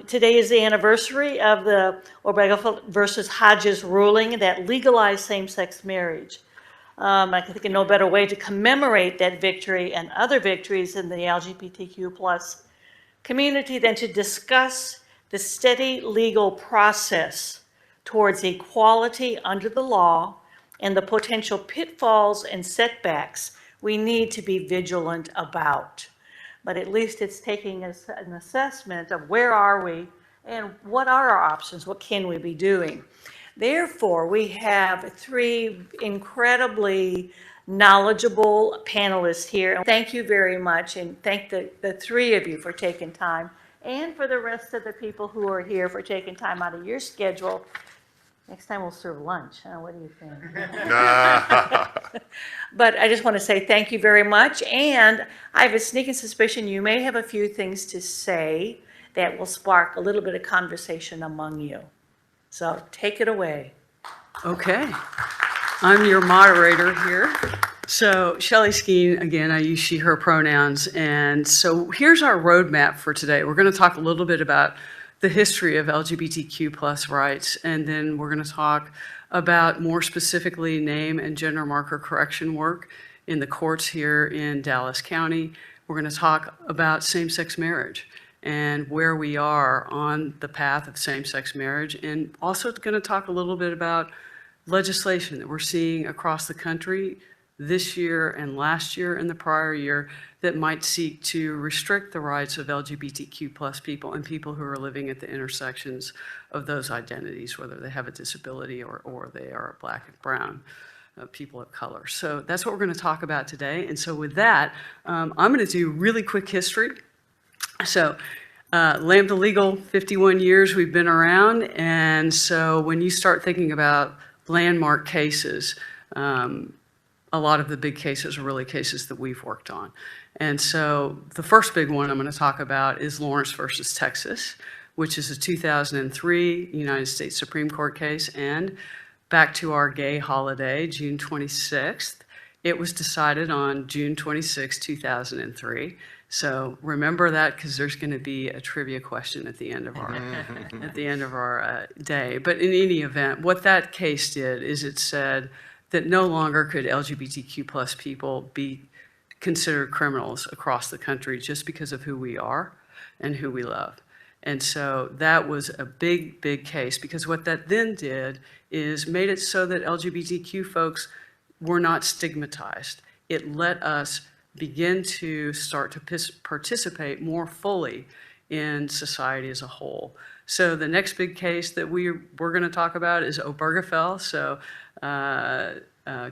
Today is the anniversary of the Ortega versus Hodges ruling that legalized same-sex marriage. I can think of no better way to commemorate that victory and other victories in the LGBTQ plus community than to discuss the steady legal process towards equality under the law and the potential pitfalls and setbacks we need to be vigilant about. But at least it's taking an assessment of where are we and what are our options, what can we be doing. Therefore, we have three incredibly knowledgeable panelists here. Thank you very much, and thank the three of you for taking time, and for the rest of the people who are here for taking time out of your schedule. Next time we'll serve lunch. What do you think? But I just want to say thank you very much, and I have a sneaking suspicion you may have a few things to say that will spark a little bit of conversation among you. So take it away. Okay. I'm your moderator here. So Shelly Skeen, again, I use she, her pronouns. And so here's our roadmap for today. We're going to talk a little bit about the history of LGBTQ plus rights, and then we're going to talk about more specifically name and gender marker correction work in the courts here in Dallas County. We're going to talk about same-sex marriage and where we are on the path of same-sex marriage, and also going to talk a little bit about legislation that we're seeing across the country this year and last year and the prior year that might seek to restrict the rights of LGBTQ plus people and people who are living at the intersections of those identities, whether they have a disability or they are Black and brown people of color. So that's what we're going to talk about today. And so with that, I'm going to do really quick history. So Lambda Legal, 51 years we've been around, and so when you start thinking about landmark cases, a lot of the big cases are really cases that we've worked on. And so the first big one I'm going to talk about is Lawrence versus Texas, which is a 2003 United States Supreme Court case. And back to our gay holiday, June 26th, it was decided on June 26, 2003. So remember that, because there's going to be a trivia question at the end of our day. But in any event, what that case did is it said that no longer could LGBTQ plus people be considered criminals across the country just because of who we are and who we love. And so that was a big, big case, because what that then did is made it so that LGBTQ folks were not stigmatized. It let us begin to start to participate more fully in society as a whole. So the next big case that we're going to talk about is Obergefell. So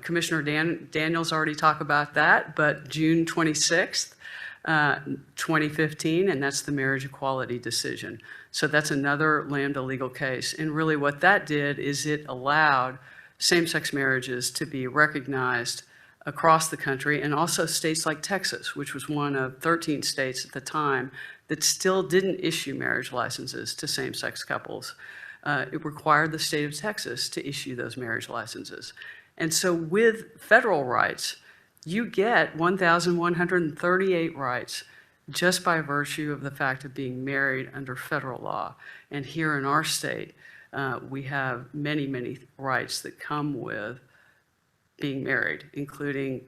Commissioner Daniel's already talked about that, but June 26th, 2015, and that's the marriage equality decision. So that's another Lambda Legal case. And really what that did is it allowed same-sex marriages to be recognized across the country, and also states like Texas, which was one of 13 states at the time that still didn't issue marriage licenses to same-sex couples. It required the state of Texas to issue those marriage licenses. And so with federal rights, you get 1,138 rights just by virtue of the fact of being married under federal law. And here in our state, we have many, many rights that come with being married, including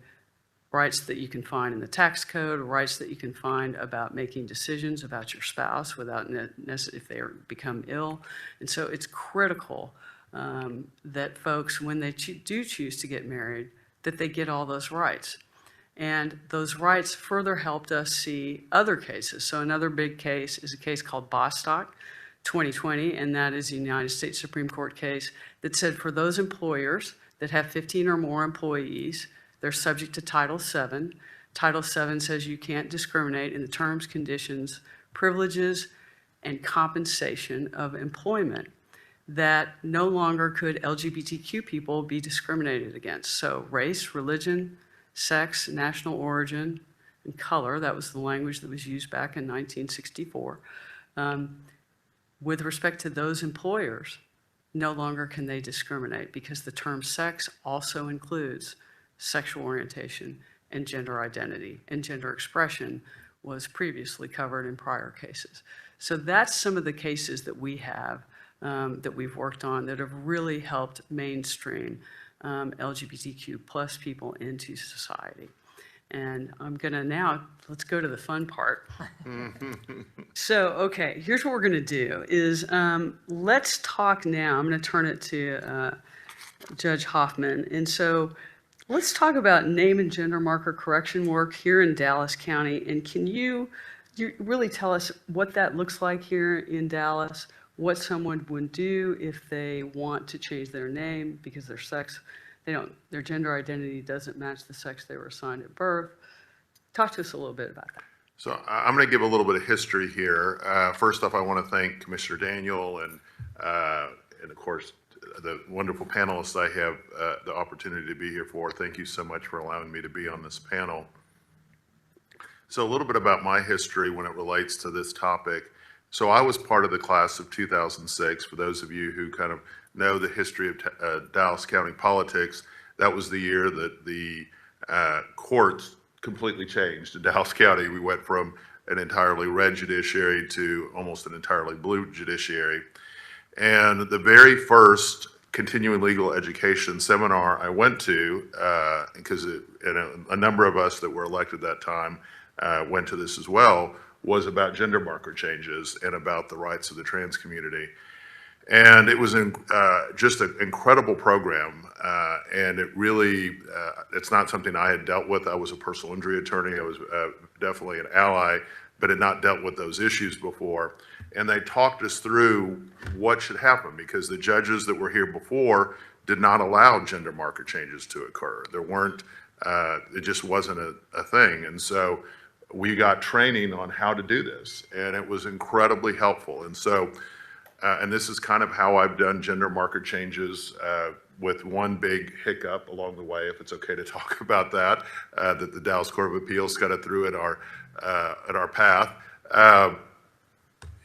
rights that you can find in the tax code, rights that you can find about making decisions about your spouse without if they become ill. And so it's critical that folks, when they do choose to get married, that they get all those rights. And those rights further helped us see other cases. So another big case is a case called Bostock, 2020, and that is a United States Supreme Court case that said for those employers that have 15 or more employees, they're subject to Title VII. Title VII says you can't discriminate in the terms, conditions, privileges, and compensation of employment, that no longer could LGBTQ people be discriminated against. So race, religion, sex, national origin, and color, that was the language that was used back in 1964. With respect to those employers, no longer can they discriminate, because the term sex also includes sexual orientation and gender identity, and gender expression was previously covered in prior cases. So that's some of the cases that we have, that we've worked on that have really helped mainstream LGBTQ plus people into society. And I'm gonna now, let's go to the fun part. So, okay, here's what we're gonna do is, let's talk now. I'm gonna turn it to Judge Hoffman. And so let's talk about name and gender marker correction work here in Dallas County. And can you really tell us what that looks like here in Dallas, what someone would do if they want to change their name because their sex, their gender identity doesn't match the sex they were assigned at birth. Talk to us a little bit about that. So I'm going to give a little bit of history here. First off, I want to thank Commissioner Daniel and of course the wonderful panelists I have the opportunity to be here for. Thank you so much for allowing me to be on this panel. So a little bit about my history when it relates to this topic. So I was part of the class of 2006. For those of you who kind of know the history of Dallas County politics, that was the year that the courts completely changed in Dallas County. We went from an entirely red judiciary to almost an entirely blue judiciary. And the very first continuing legal education seminar I went to, because a number of us that were elected that time went to this as well, was about gender marker changes and about the rights of the trans community. And it was just an incredible program, and it really, it's not something I had dealt with. I was a personal injury attorney. I was definitely an ally, but had not dealt with those issues before. And they talked us through what should happen, because the judges that were here before did not allow gender marker changes to occur. There weren't, it just wasn't a thing. And so we got training on how to do this, and it was incredibly helpful. And so, and this is kind of how I've done gender marker changes, with one big hiccup along the way, if it's okay to talk about that, that the Dallas Court of Appeals got it through at our path,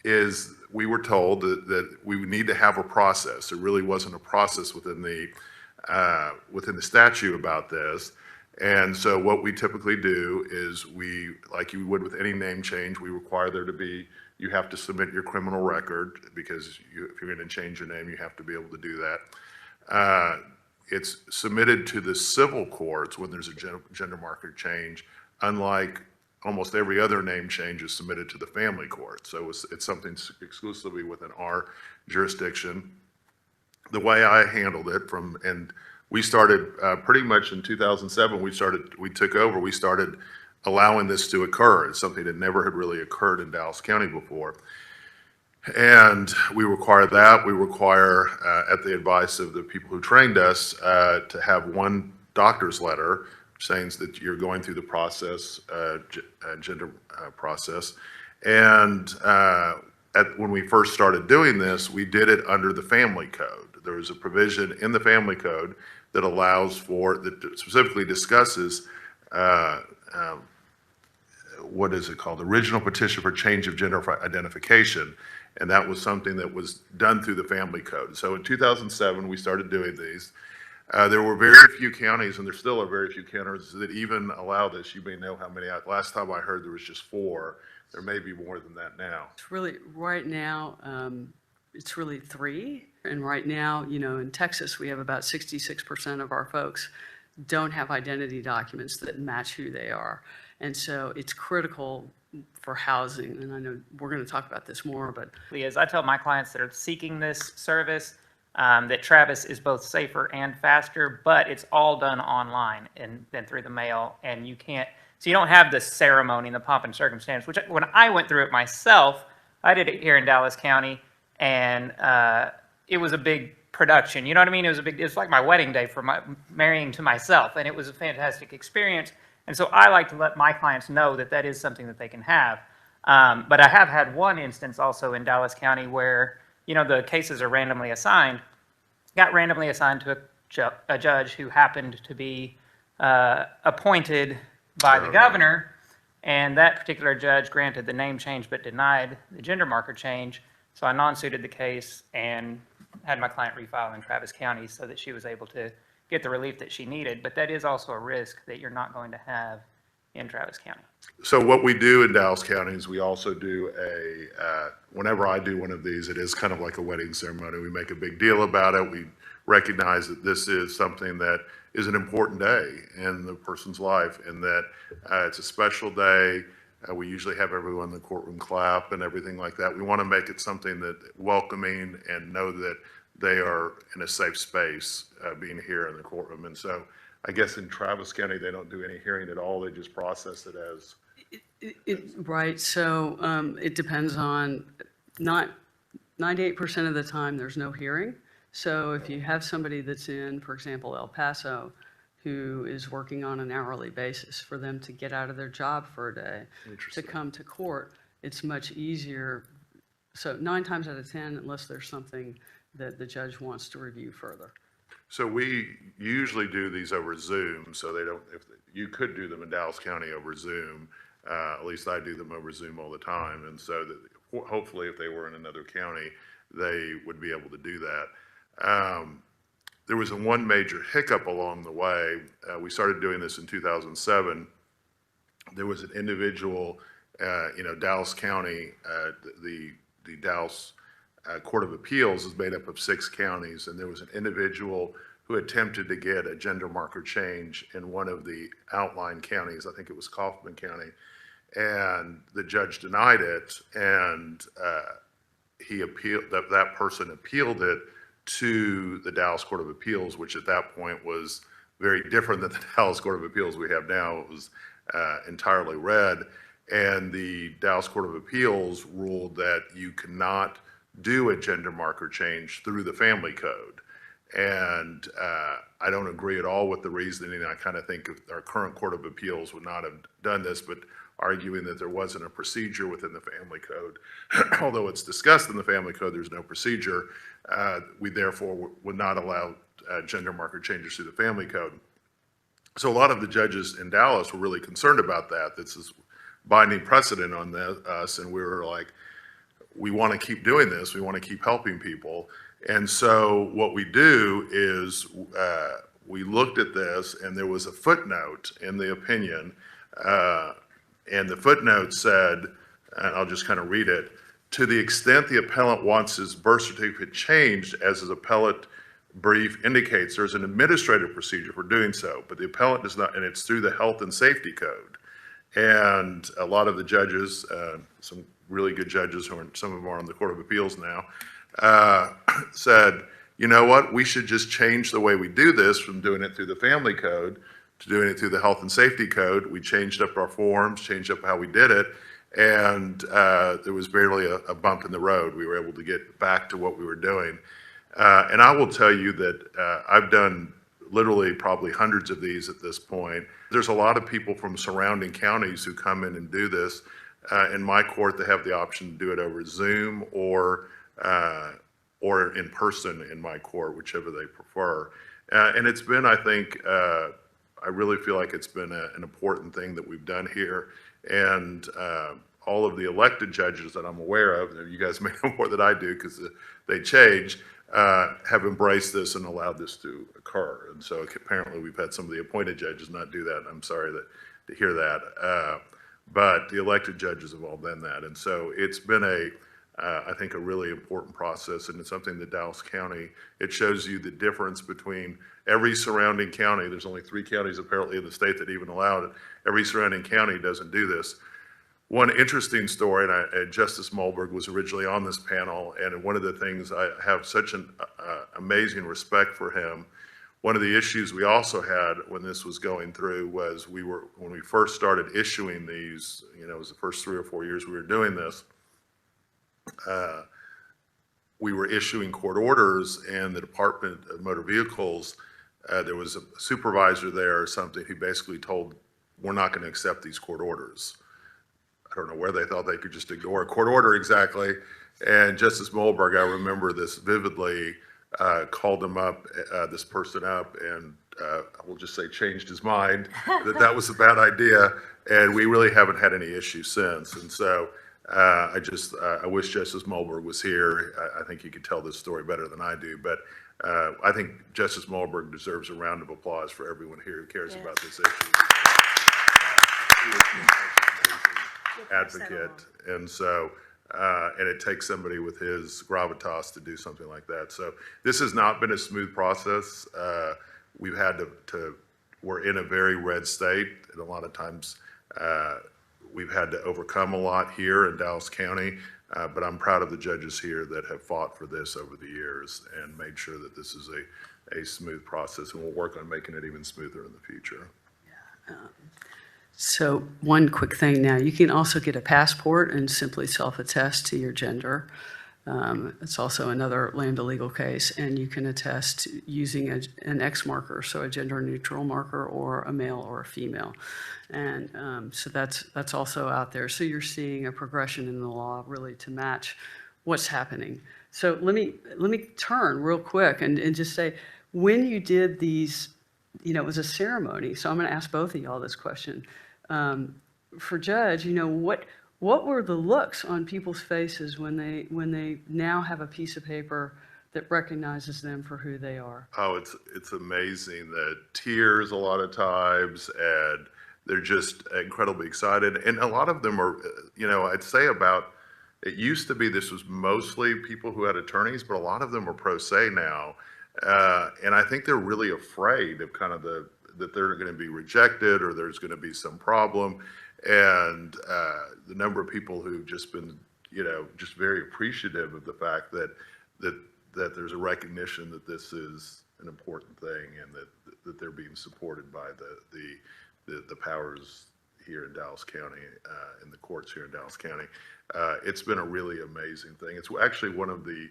is we were told that we would need to have a process. There really wasn't a process within the statute about this. And so what we typically do is we, like you would with any name change, we require there to be, you have to submit your criminal record, because if you're going to change your name, you have to be able to do that. It's submitted to the civil courts when there's a gender marker change, unlike almost every other name change is submitted to the family court. So it's something exclusively within our jurisdiction. The way I handled it and we started pretty much in 2007, we took over, we started allowing this to occur. It's something that never had really occurred in Dallas County before. And we require that. We require, at the advice of the people who trained us, to have one doctor's letter saying that you're going through the process, gender process. And when we first started doing this, we did it under the family code. There was a provision in the family code that allows for, that specifically discusses, what is it called? Original petition for change of gender identification. And that was something that was done through the family code. So in 2007, we started doing these. There were very few counties, and there still are very few counties that even allow this. You may know how many. Last time I heard there was just 4. There may be more than that now. It's really, right now, it's really 3. And right now, in Texas, we have about 66% of our folks don't have identity documents that match who they are. And so it's critical for housing. And I know we're going to talk about this more, but. As I tell my clients that are seeking this service, that Travis is both safer and faster, but it's all done online and then through the mail, and you don't have the ceremony and the pomp and circumstance, which when I went through it myself, I did it here in Dallas County, and it was a big production. You know what I mean? It's like my wedding day for my marrying to myself, and it was a fantastic experience. And so I like to let my clients know that that is something that they can have. But I have had one instance also in Dallas County where, the cases are randomly assigned, got randomly assigned to a judge who happened to be appointed by the governor, and that particular judge granted the name change but denied the gender marker change. So I non-suited the case and had my client refile in Travis County so that she was able to get the relief that she needed. But that is also a risk that you're not going to have in Travis County. So what we do in Dallas County is we also do whenever I do one of these, it is kind of like a wedding ceremony. We make a big deal about it. We recognize that this is something that is an important day in the person's life and that it's a special day. We usually have everyone in the courtroom clap and everything like that. We want to make it something that welcoming and know that they are in a safe space being here in the courtroom. And so I guess in Travis County, they don't do any hearing at all. They just process it as. Right, so it depends on, not 98% of the time, there's no hearing. So if you have somebody that's in, for example, El Paso, who is working on an hourly basis, for them to get out of their job for a day, to come to court, it's much easier. So 9 times out of 10, unless there's something that the judge wants to review further. So we usually do these over Zoom, so they don't, if you could do them in Dallas County over Zoom, at least I do them over Zoom all the time. And so that hopefully if they were in another county, they would be able to do that. There was one major hiccup along the way. We started doing this in 2007. There was an individual, Dallas County, the Dallas Court of Appeals is made up of 6 counties, and there was an individual who attempted to get a gender marker change in one of the outlying counties. I think it was Hoffman County, and the judge denied it, and he appealed. That person appealed it to the Dallas Court of Appeals, which at that point was very different than the Dallas Court of Appeals we have now. It was entirely red, and the Dallas Court of Appeals ruled that you cannot do a gender marker change through the family code. And I don't agree at all with the reasoning. I kind of think our current Court of Appeals would not have done this, but arguing that there wasn't a procedure within the family code, although it's discussed in the family code, there's no procedure. We therefore would not allow gender marker changes through the family code. So a lot of the judges in Dallas were really concerned about that. This is binding precedent on us, and we were like, we want to keep doing this. We want to keep helping people. And so what we do is we looked at this, and there was a footnote in the opinion, and the footnote said, and I'll just kind of read it, to the extent the appellant wants his birth certificate changed, as his appellate brief indicates, there's an administrative procedure for doing so, but the appellant does not, and it's through the health and safety code. And a lot of the judges, some really good judges, some of them are on the Court of Appeals now, said, you know what, we should just change the way we do this from doing it through the family code to doing it through the health and safety code. We changed up our forms, changed up how we did it, and there was barely a bump in the road. We were able to get back to what we were doing. And I will tell you that I've done literally probably hundreds of these at this point. There's a lot of people from surrounding counties who come in and do this. In my court, they have the option to do it over Zoom or in person in my court, whichever they prefer. And it's been, I think, I really feel like it's been an important thing that we've done here. And all of the elected judges that I'm aware of, and you guys may know more than I do because they change, have embraced this and allowed this to occur. And so apparently we've had some of the appointed judges not do that. I'm sorry to hear that. But the elected judges have all done that. And so it's been I think, a really important process, and it's something that Dallas County, it shows you the difference between every surrounding county. There's only 3 counties apparently in the state that even allow it. Every surrounding county doesn't do this. One interesting story, and Justice Mulberg was originally on this panel, and one of the things I have such an amazing respect for him. One of the issues we also had when this was going through was when we first started issuing these, it was the first 3 or 4 years we were doing this, we were issuing court orders, and the Department of Motor Vehicles, there was a supervisor there or something who basically told, we're not going to accept these court orders. I don't know where they thought they could just ignore a court order exactly. And Justice Mulberg, I remember this vividly, called him up, this person up, and we'll just say changed his mind, that was a bad idea. And we really haven't had any issues since. And so I wish Justice Mulberg was here. I think he could tell this story better than I do. But I think Justice Mulberg deserves a round of applause for everyone here who cares about this issue. advocate. And so, and it takes somebody with his gravitas to do something like that. So this has not been a smooth process. We've had we're in a very red state, and a lot of times we've had to overcome a lot here in Dallas County. But I'm proud of the judges here that have fought for this over the years and made sure that this is a smooth process, and we'll work on making it even smoother in the future. So one quick thing now, you can also get a passport and simply self-attest to your gender. It's also another Lambda Legal case, and you can attest using an X marker, so a gender-neutral marker, or a male or a female. And so that's also out there. So you're seeing a progression in the law really to match what's happening. So let me turn real quick and just say, when you did these, it was a ceremony. So I'm going to ask both of y'all this question. For Judge, what were the looks on people's faces when they now have a piece of paper that recognizes them for who they are? Oh, it's amazing. The tears a lot of times, and they're just incredibly excited. And a lot of them are, I'd say it used to be this was mostly people who had attorneys, but a lot of them are pro se now. And I think they're really afraid of kind of that they're going to be rejected or there's going to be some problem. And the number of people who've just been, just very appreciative of the fact that there's a recognition that this is an important thing, and that they're being supported by the powers here in Dallas County, and the courts here in Dallas County. It's been a really amazing thing. It's actually one of the,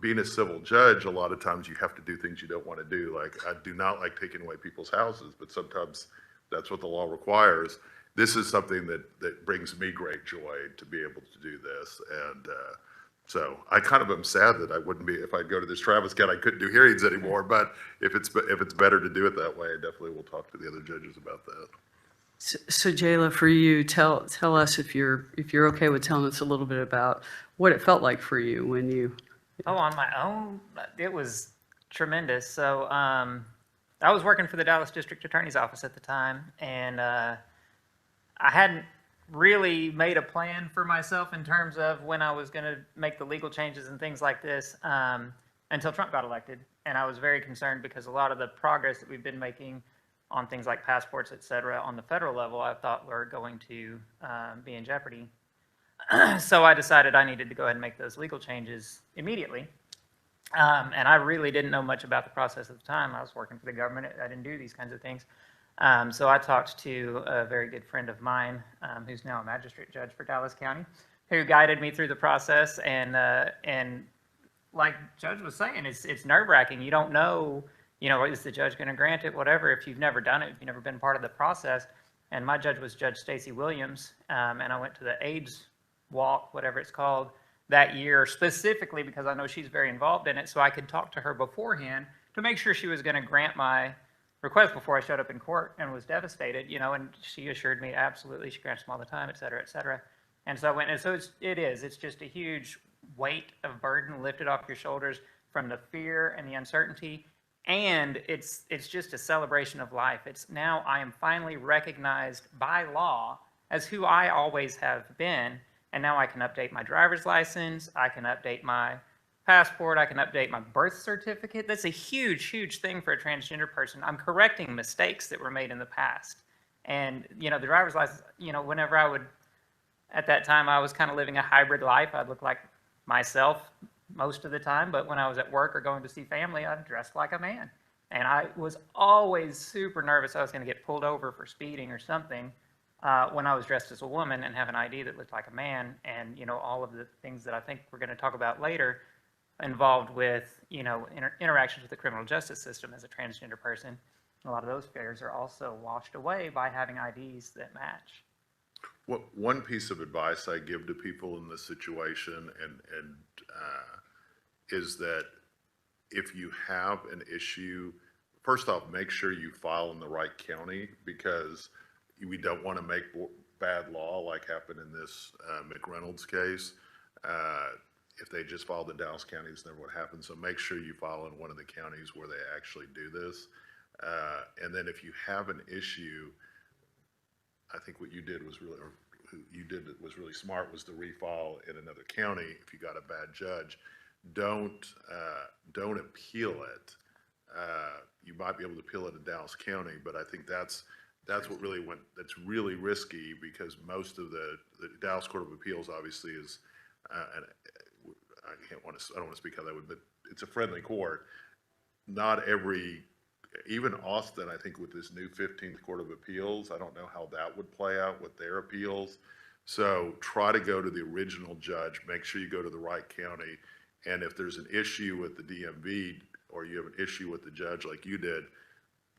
being a civil judge, a lot of times you have to do things you don't want to do. Like, I do not like taking away people's houses, but sometimes that's what the law requires. This is something that brings me great joy to be able to do this. And so I kind of am sad that I wouldn't be, if I'd go to this Travis County, I couldn't do hearings anymore. But if it's better to do it that way, I definitely will talk to the other judges about that. So Jayla, for you, tell us if you're okay with telling us a little bit about what it felt like for you when you. Oh, on my own, it was tremendous. So I was working for the Dallas District Attorney's Office at the time, and I hadn't really made a plan for myself in terms of when I was going to make the legal changes and things like this until Trump got elected. And I was very concerned because a lot of the progress that we've been making on things like passports, et cetera, on the federal level, I thought were going to be in jeopardy. So I decided I needed to go ahead and make those legal changes immediately. And I really didn't know much about the process at the time. I was working for the government. I didn't do these kinds of things. So I talked to a very good friend of mine, who's now a magistrate judge for Dallas County, who guided me through the process. And like Judge was saying, it's nerve-wracking. You don't know, is the judge going to grant it, whatever, if you've never done it, if you've never been part of the process. And my judge was Judge Stacey Williams, and I went to the AIDS walk, whatever it's called, that year specifically because I know she's very involved in it, so I could talk to her beforehand to make sure she was going to grant my request before I showed up in court and was devastated, and she assured me absolutely she grants them all the time, et cetera, et cetera. And so I went, and so it's just a huge weight of burden lifted off your shoulders from the fear and the uncertainty, and it's just a celebration of life. It's now I am finally recognized by law as who I always have been. And now I can update my driver's license, I can update my passport, I can update my birth certificate. That's a huge, huge thing for a transgender person. I'm correcting mistakes that were made in the past. And, the driver's license, whenever I would, at that time, I was kind of living a hybrid life. I'd look like myself most of the time, but when I was at work or going to see family, I'd dress like a man. And I was always super nervous I was going to get pulled over for speeding or something. When I was dressed as a woman and have an ID that looked like a man, and all of the things that I think we're going to talk about later involved with interactions with the criminal justice system as a transgender person. A lot of those fears are also washed away by having IDs that match. One piece of advice I give to people in this situation and is that if you have an issue, first off, make sure you file in the right county, because we don't want to make bad law like happened in this McReynolds case. If they just filed in Dallas County, it's never what happened. So make sure you file in one of the counties where they actually do this. And then if you have an issue, I think what you did was really, or who you did that was really smart, was to refile in another county if you got a bad judge. Don't appeal it. You might be able to appeal it in Dallas County, but I think that's what really that's really risky, because most of the Dallas Court of Appeals obviously is, and I don't want to speak how that would, but it's a friendly court. Not every, even Austin, I think with this new 15th Court of Appeals, I don't know how that would play out with their appeals. So try to go to the original judge, make sure you go to the right county. And if there's an issue with the DMV, or you have an issue with the judge like you did,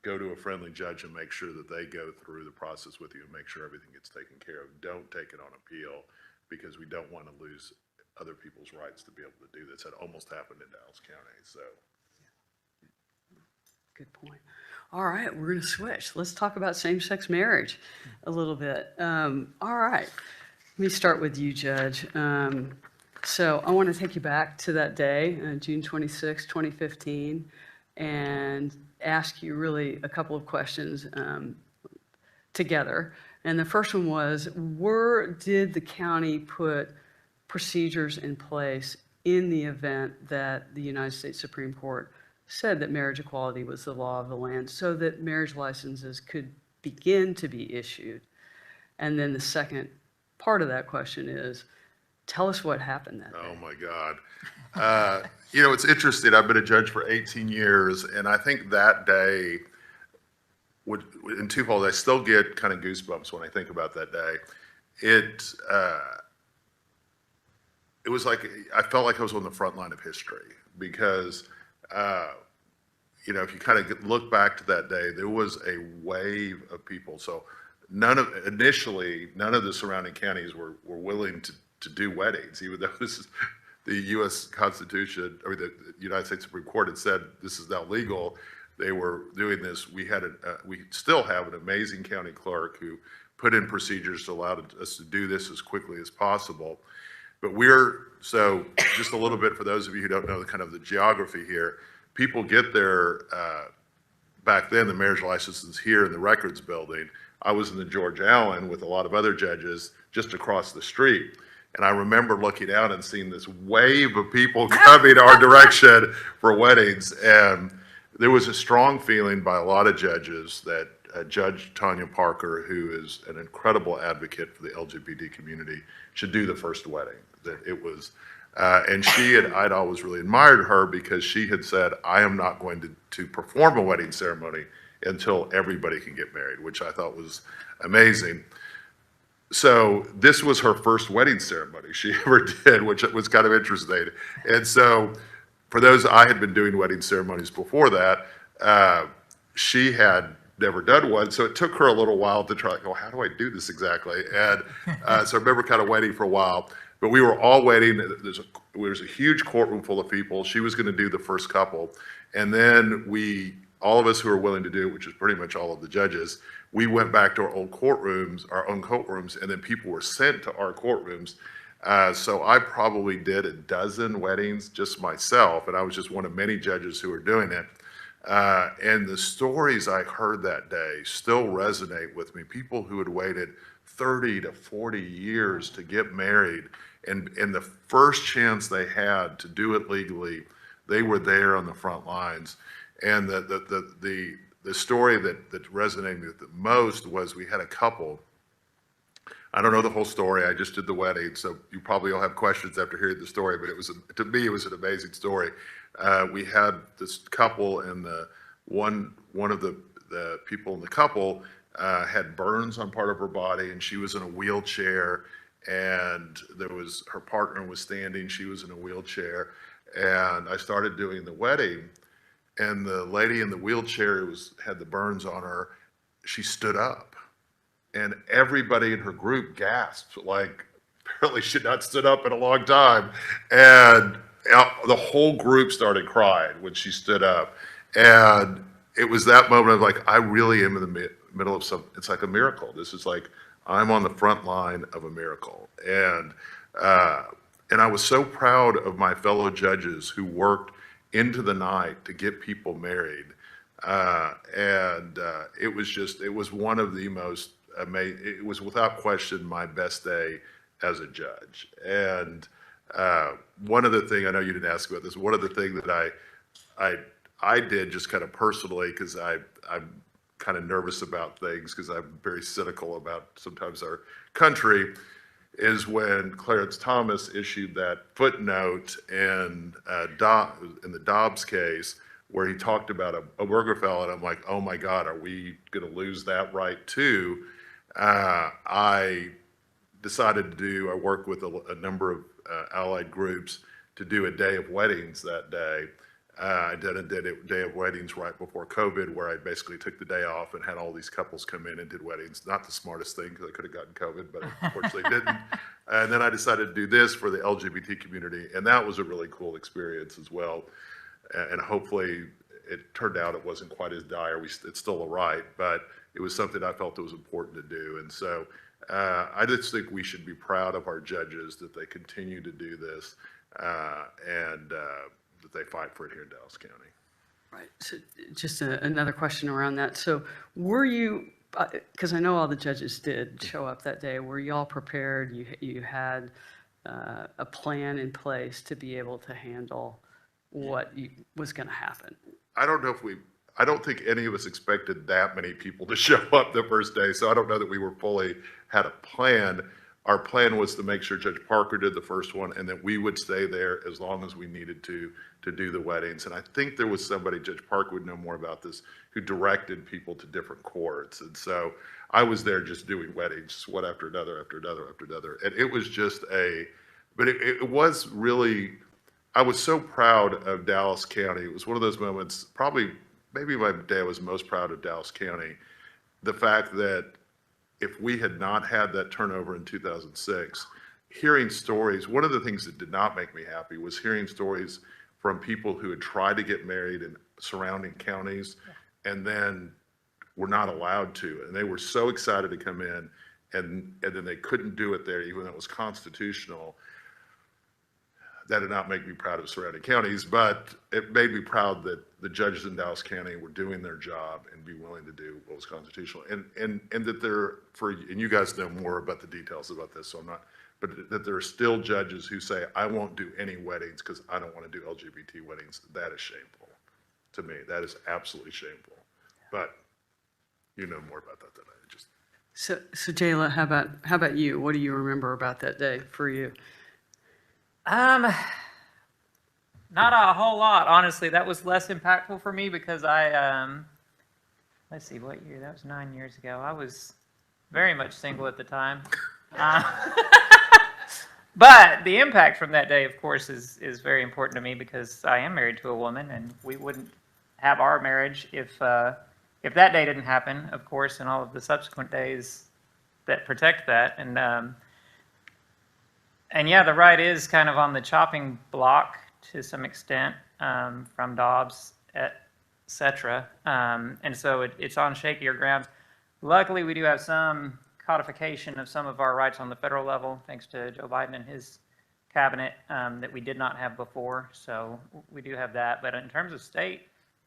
go to a friendly judge and make sure that they go through the process with you and make sure everything gets taken care of. Don't take it on appeal, because we don't want to lose other people's rights to be able to do this. That almost happened in Dallas County, so. Good point. All right, we're going to switch. Let's talk about same-sex marriage a little bit. All right, let me start with you, Judge. So I want to take you back to that day, June 26, 2015, and ask you really a couple of questions together. And the first one was, did the county put procedures in place in the event that the United States Supreme Court said that marriage equality was the law of the land, so that marriage licenses could begin to be issued? And then the second part of that question is, tell us what happened that day. Oh my God. You know, it's interesting. I've been a judge for 18 years, and I think that day, in twofold, I still get kind of goosebumps when I think about that day. It was like, I felt like I was on the front line of history, because you know, if you kind of look back to that day, there was a wave of people. So initially, none of the surrounding counties were willing to do weddings, even though this is the U.S. Constitution, or the United States Supreme Court had said this is now legal. They were doing this. We still have an amazing county clerk who put in procedures to allow us to do this as quickly as possible. But so just a little bit for those of you who don't know the kind of the geography here, people get their, back then the marriage licenses here in the records building. I was in the George Allen with a lot of other judges just across the street. And I remember looking out and seeing this wave of people coming our direction for weddings. And there was a strong feeling by a lot of judges that Judge Tanya Parker, who is an incredible advocate for the LGBT community, should do the first wedding. That it was, and I'd always really admired her, because she had said, I am not going to perform a wedding ceremony until everybody can get married, which I thought was amazing. So this was her first wedding ceremony she ever did, which was kind of interesting. And so for those, I had been doing wedding ceremonies before that. She had never done one, so it took her a little while to try to go, how do I do this exactly? And so I remember kind of waiting for a while, but we were all waiting. There was a huge courtroom full of people. She was going to do the first couple. And then all of us who were willing to do it, which is pretty much all of the judges, we went back to our own courtrooms, and then people were sent to our courtrooms. So I probably did a dozen weddings just myself, and I was just one of many judges who were doing it. And the stories I heard that day still resonate with me. People who had waited 30 to 40 years to get married, and the first chance they had to do it legally, they were there on the front lines. And the story that resonated with me the most was, we had a couple. I don't know the whole story. I just did the wedding, so you probably all have questions after hearing the story. But to me, it was an amazing story. We had this couple, and one of the people in the couple had burns on part of her body, and she was in a wheelchair. And her partner was standing. She was in a wheelchair, and I started doing the wedding. And the lady in the wheelchair who had the burns on her, she stood up. And everybody in her group gasped, like, apparently she had not stood up in a long time. And the whole group started crying when she stood up. And it was that moment of like, I really am in the middle of something. It's like a miracle. This is like, I'm on the front line of a miracle. And I was so proud of my fellow judges who worked into the night to get people married. It was one of the most it was without question my best day as a judge. And one of the things, I know you didn't ask about this, one of the things that I did just kind of personally, because I'm kind of nervous about things, because I'm very cynical about sometimes our country, is when Clarence Thomas issued that footnote in the Dobbs case, where he talked about a Obergefell, and I'm like, oh my God, are we going to lose that right too? I decided I worked with a number of allied groups to do a day of weddings that day. I did a day of weddings right before COVID, where I basically took the day off and had all these couples come in and did weddings. Not the smartest thing, because I could have gotten COVID, but unfortunately didn't. And then I decided to do this for the LGBT community, and that was a really cool experience as well. And hopefully it turned out it wasn't quite as dire. It's still a right, but it was something I felt it was important to do. And so I just think we should be proud of our judges that they continue to do this, and that they fight for it here in Dallas County. Right. So just another question around that. So were you, because I know all the judges did show up that day, were you all prepared? You had a plan in place to be able to handle what was going to happen? I don't think any of us expected that many people to show up the first day, so I don't know that we had a plan. Our plan was to make sure Judge Parker did the first one, and that we would stay there as long as we needed to do the weddings. And I think there was somebody, Judge Parker would know more about this, who directed people to different courts. And so I was there just doing weddings, one after another, after another, after another. And it was just but it was really, I was so proud of Dallas County. It was one of those moments, maybe my day I was most proud of Dallas County. The fact that if we had not had that turnover in 2006, hearing stories, one of the things that did not make me happy was hearing stories from people who had tried to get married in surrounding counties and then were not allowed to. And they were so excited to come in, and then they couldn't do it there, even though it was constitutional. That did not make me proud of surrounding counties, but it made me proud that the judges in Dallas County were doing their job and be willing to do what was constitutional. And that and you guys know more about the details about this, so I'm not, but that there are still judges who say, I won't do any weddings because I don't want to do LGBT weddings. That is shameful to me. That is absolutely shameful. But you know more about that than I just. So Jayla, how about you? What do you remember about that day for you? Not a whole lot, honestly. That was less impactful for me because let's see, what year? That was 9 years ago. I was very much single at the time. But the impact from that day, of course, is very important to me because I am married to a woman, and we wouldn't have our marriage if that day didn't happen, of course, and all of the subsequent days that protect that. And yeah, the right is kind of on the chopping block to some extent, from Dobbs, et cetera. And so it's on shakier grounds. Luckily, we do have some codification of some of our rights on the federal level, thanks to Joe Biden and his cabinet, that we did not have before. So we do have that. But in terms of state,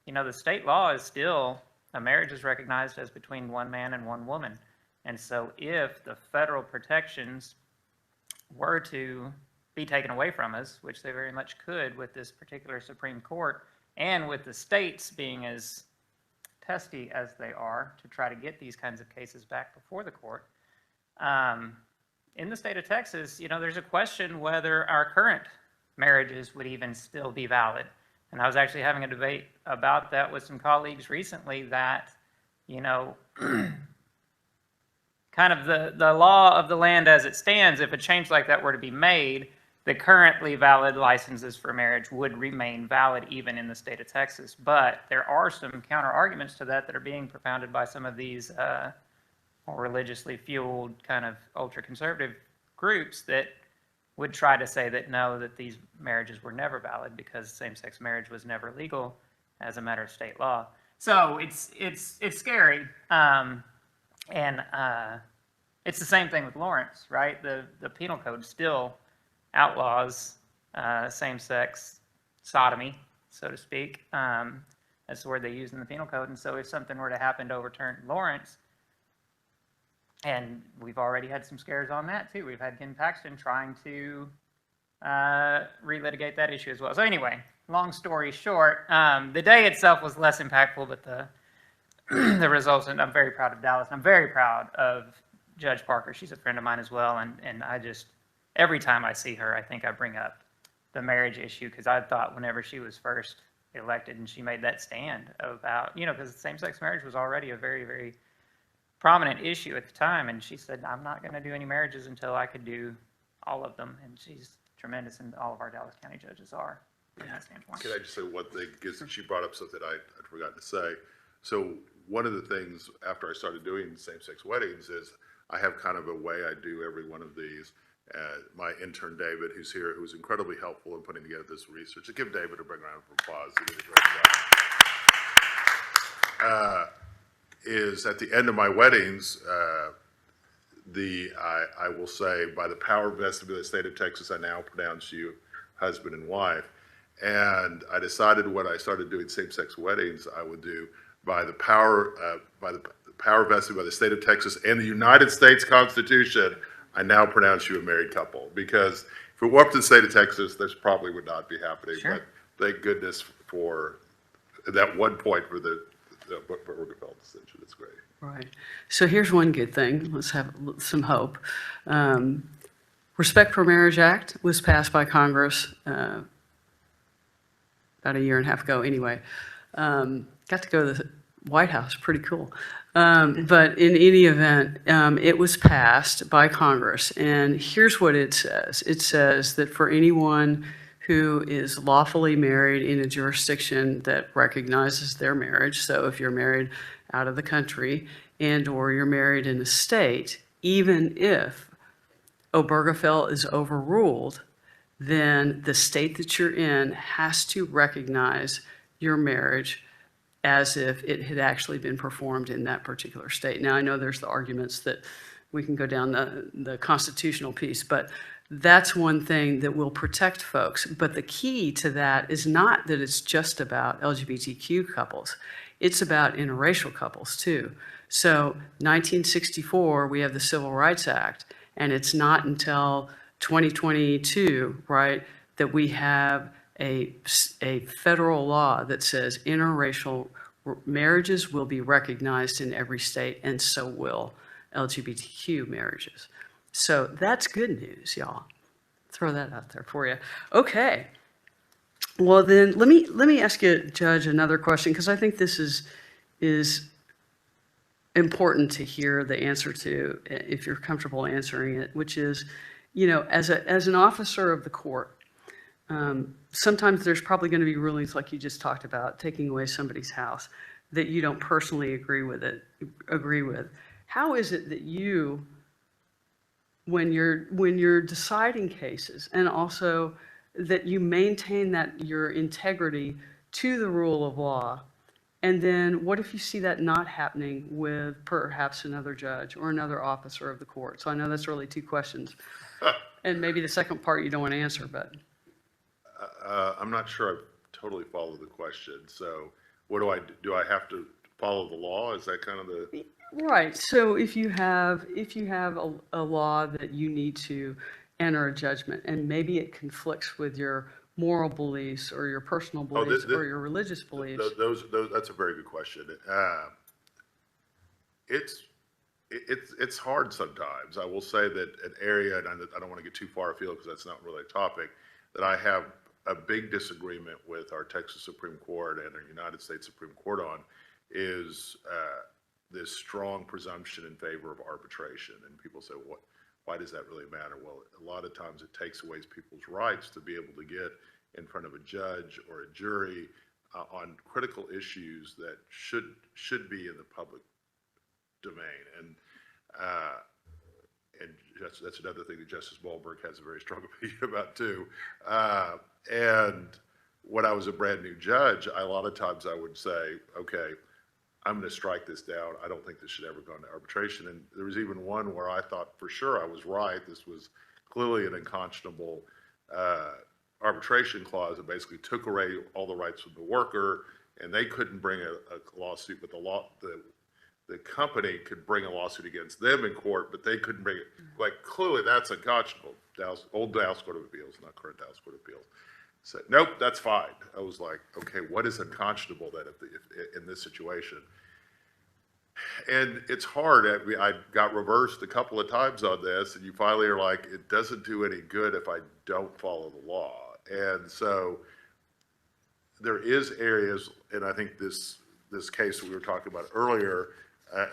the state law is still, a marriage is recognized as between one man and one woman. And so if the federal protections were to be taken away from us, which they very much could with this particular Supreme Court, and with the states being as testy as they are to try to get these kinds of cases back before the court, in the state of Texas, there's a question whether our current marriages would even still be valid. And I was actually having a debate about that with some colleagues recently that, kind of the law of the land as it stands, if a change like that were to be made, the currently valid licenses for marriage would remain valid even in the state of Texas. But there are some counter arguments to that are being propounded by some of these more religiously fueled kind of ultra-conservative groups that would try to say that no, that these marriages were never valid because same-sex marriage was never legal as a matter of state law. So it's scary. And it's the same thing with Lawrence, right? The penal code still outlaws same-sex sodomy, so to speak. That's the word they use in the penal code. And so if something were to happen to overturn Lawrence, And we've already had some scares on that too. We've had Ken Paxton trying to relitigate that issue as well. So anyway, long story short, the day itself was less impactful, but the results, and I'm very proud of Dallas, and I'm very proud of Judge Parker. She's a friend of mine as well, and I just, every time I see her, I think I bring up the marriage issue, because I thought whenever she was first elected and she made that stand about, because same-sex marriage was already a very, very prominent issue at the time, and she said, I'm not going to do any marriages until I could do all of them, and she's tremendous, and all of our Dallas County judges are from that standpoint. Can I just say one thing, because she brought up something I'd forgotten to say. So one of the things after I started doing same-sex weddings is I have kind of a way I do every one of these. My intern David, who's here, who was incredibly helpful in putting together this research. So give David a big round of applause. He did a great job. Is at the end of my weddings, I will say, by the power vested in the state of Texas, I now pronounce you husband and wife. And I decided when I started doing same-sex weddings, I would do by the power vested by the state of Texas and the United States Constitution, I now pronounce you a married couple. Because if it were up to the state of Texas, this probably would not be happening. Sure. But thank goodness for that one point for the Rookefeldt decision. It's great. Right. So here's one good thing. Let's have some hope. Respect for Marriage Act was passed by Congress about a year and a half ago anyway. Got to go to the White House, pretty cool. But in any event, it was passed by Congress, and here's what it says. It says that for anyone who is lawfully married in a jurisdiction that recognizes their marriage, so if you're married out of the country and or you're married in a state, even if Obergefell is overruled, then the state that you're in has to recognize your marriage as if it had actually been performed in that particular state. Now, I know there's the arguments that we can go down the constitutional piece, but that's one thing that will protect folks. But the key to that is not that it's just about LGBTQ couples. It's about interracial couples too. So 1964, we have the Civil Rights Act, and it's not until 2022, right, that we have a federal law that says interracial marriages will be recognized in every state, and so will LGBTQ marriages. So that's good news, y'all. Throw that out there for you. Okay. Well, then let me ask you, Judge, another question, because I think this is important to hear the answer to, if you're comfortable answering it, which is, as an officer of the court, sometimes there's probably going to be rulings like you just talked about, taking away somebody's house, that you don't personally agree with. How is it that you, when you're deciding cases, and also that you maintain that your integrity to the rule of law, and then what if you see that not happening with perhaps another judge or another officer of the court? So I know that's really two questions, and maybe the second part you don't want to answer, but. I'm not sure I totally follow the question. So what do I do? Do I have to follow the law? Is that kind of the... Right. So if you have a law that you need to enter a judgment, and maybe it conflicts with your moral beliefs or your personal beliefs or your religious beliefs. That's a very good question. It's hard sometimes. I will say that an area, and I don't want to get too far afield because that's not really a topic, that I have a big disagreement with our Texas Supreme Court and our United States Supreme Court on is this strong presumption in favor of arbitration. And people say, why does that really matter? Well, a lot of times it takes away people's rights to be able to get in front of a judge or a jury on critical issues that should be in the public domain. And that's another thing that Justice Wahlberg has a very strong opinion about too. And when I was a brand new judge, a lot of times I would say, okay, I'm going to strike this down. I don't think this should ever go into arbitration. And there was even one where I thought for sure I was right. This was clearly an unconscionable arbitration clause that basically took away all the rights from the worker, and they couldn't bring a lawsuit. But the company could bring a lawsuit against them in court, but they couldn't bring it. Like, clearly, that's unconscionable. Old Dallas Court of Appeals, not current Dallas Court of Appeals, said, nope, that's fine. I was like, okay, what is unconscionable then if in this situation? And it's hard. I got reversed a couple of times on this, and you finally are like, it doesn't do any good if I don't follow the law. And so there is areas, and I think this case that we were talking about earlier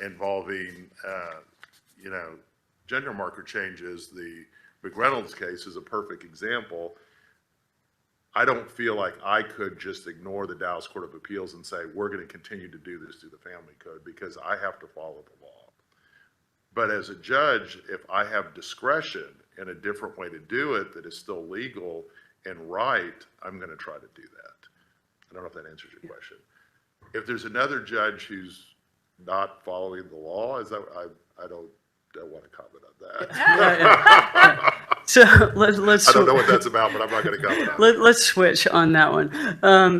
involving, gender marker changes, the McReynolds case is a perfect example. I don't feel like I could just ignore the Dallas Court of Appeals and say, we're going to continue to do this through the family code, because I have to follow the law. But as a judge, if I have discretion and a different way to do it that is still legal and right, I'm going to try to do that. I don't know if that answers your question. If there's another judge who's not following the law, I don't want to comment on that. So let's. I don't know what that's about, but I'm not going to comment on it. Let's switch on that one.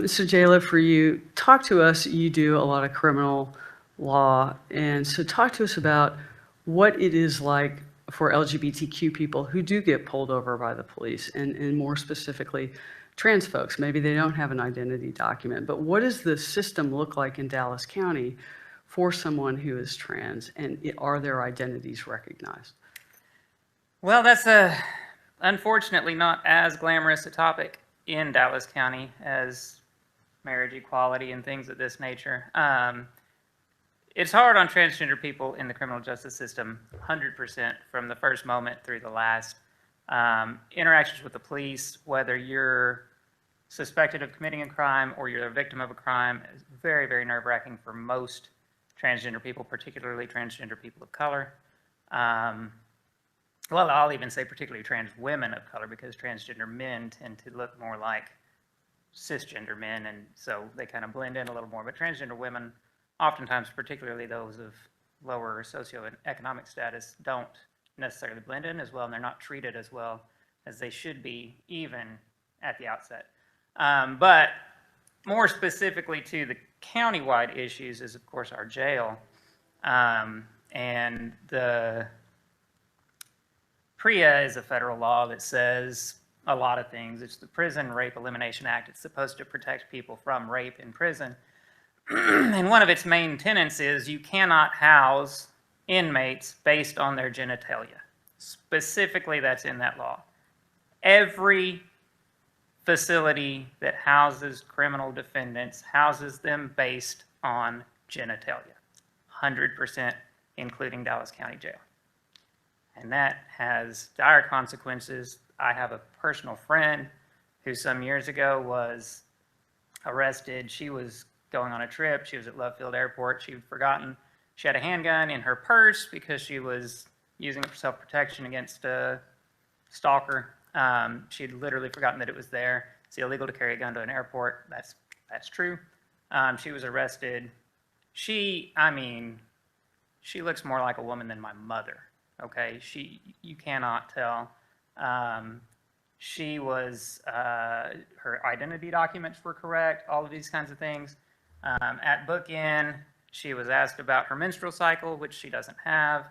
So Jayla, for you, talk to us. You do a lot of criminal law, and so talk to us about what it is like for LGBTQ people who do get pulled over by the police, and more specifically, trans folks. Maybe they don't have an identity document, but what does the system look like in Dallas County for someone who is trans, and are their identities recognized? Well, that's unfortunately not as glamorous a topic in Dallas County as marriage equality and things of this nature. It's hard on transgender people in the criminal justice system, 100% from the first moment through the last. Interactions with the police, whether you're suspected of committing a crime or you're a victim of a crime, is very, very nerve-wracking for most transgender people, particularly transgender people of color. Well, I'll even say particularly trans women of color, because transgender men tend to look more like cisgender men, and so they kind of blend in a little more. But transgender women, oftentimes, particularly those of lower socioeconomic status, don't necessarily blend in as well, and they're not treated as well as they should be, even at the outset. But more specifically to the countywide issues is, of course, our jail. And the PREA is a federal law that says a lot of things. It's the Prison Rape Elimination Act. It's supposed to protect people from rape in prison. And one of its main tenets is you cannot house inmates based on their genitalia. Specifically, that's in that law. Every facility that houses criminal defendants houses them based on genitalia. 100%, including Dallas County Jail. And that has dire consequences. I have a personal friend who some years ago was arrested. She was going on a trip. She was at Love Field Airport. She'd forgotten she had a handgun in her purse because she was using it for self-protection against a stalker. She'd literally forgotten that it was there. It's illegal to carry a gun to an airport. That's true. She was arrested. She looks more like a woman than my mother. Okay, you cannot tell. She was, her identity documents were correct, all of these kinds of things. At book-in, she was asked about her menstrual cycle, which she doesn't have.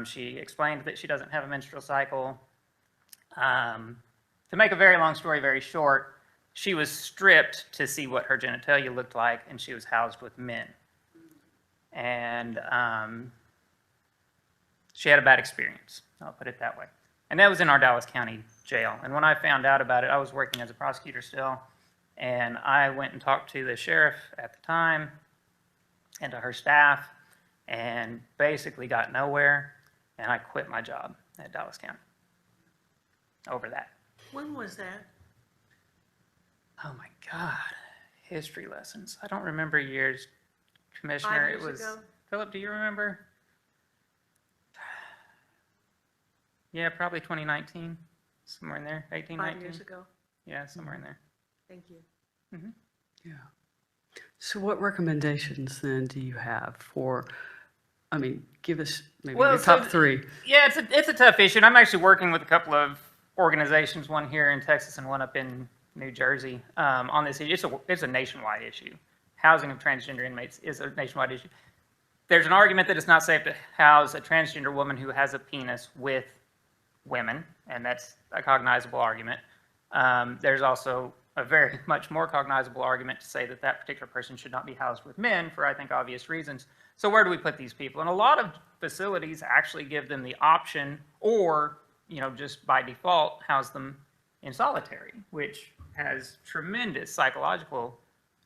She explained that she doesn't have a menstrual cycle. To make a very long story very short, she was stripped to see what her genitalia looked like, and she was housed with men. And she had a bad experience, I'll put it that way. And that was in our Dallas County Jail. And when I found out about it, I was working as a prosecutor still, and I went and talked to the sheriff at the time and to her staff, and basically got nowhere, and I quit my job at Dallas County over that. When was that? Oh my God, history lessons. I don't remember years, Commissioner. 5 years It was, ago? Philip, do you remember? Yeah, probably 2019, somewhere in there, 18, 5 19. years ago. Yeah, somewhere in there. Thank you. Yeah. So what recommendations then do you have for, give us maybe Well, your top three. Yeah, it's a tough issue. And I'm actually working with a couple of organizations, one here in Texas and one up in New Jersey, on this issue. It's a nationwide issue. Housing of transgender inmates is a nationwide issue. there's an argument that it's not safe to house a transgender woman who has a penis with women, and that's a cognizable argument. There's also a very much more cognizable argument to say that that particular person should not be housed with men for, I think, obvious reasons. So where do we put these people? And a lot of facilities actually give them the option, or, you know, just by default, house them in solitary, which has tremendous psychological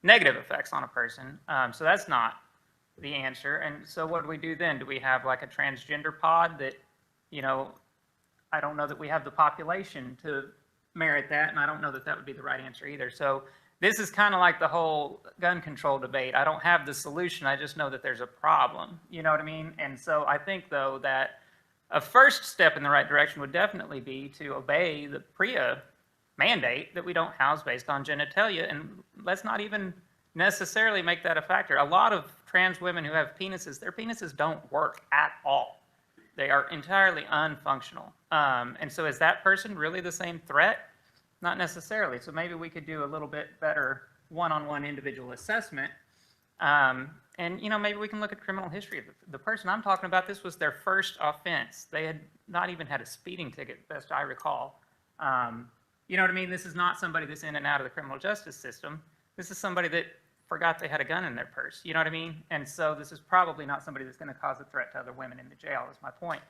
negative effects on a person. So that's not the answer. And so what do we do then? Do we have like a transgender pod that, you know, I don't know that we have the population to merit that, and I don't know that that would be the right answer either. So this is kind of like the whole gun control debate. I don't have the solution. I just know that there's a problem. You know what I mean? And so I think, though, that a first step in the right direction would definitely be to obey the PREA mandate that we don't house based on genitalia, and let's not even necessarily make that a factor. A lot of trans women who have penises, their penises don't work at all. They are entirely unfunctional. And so is that person really the same threat? Not necessarily. So maybe we could do a little bit better one-on-one individual assessment. And, you know, maybe we can look at criminal history. The person I'm talking about, this was their first offense. They had not even had a speeding ticket, best I recall. You know what I mean? This is not somebody that's in and out of the criminal justice system. This is somebody that forgot they had a gun in their purse. You know what I mean? And so this is probably not somebody that's going to cause a threat to other women in the jail, is my point.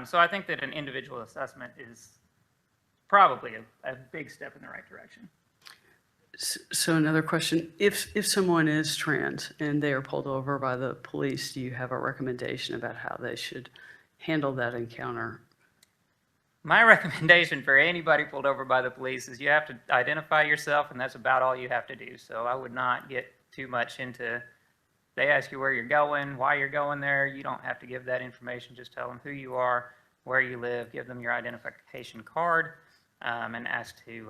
So I think that an individual assessment is probably a big step in the right direction. So another question, if someone is trans and they are pulled over by the police, do you have a recommendation about how they should handle that encounter? My recommendation for anybody pulled over by the police is you have to identify yourself, and that's about all you have to do. So I would not get too much into, they ask you where you're going, why you're going there. You don't have to give that information. Just tell them who you are, where you live, give them your identification card, and ask to,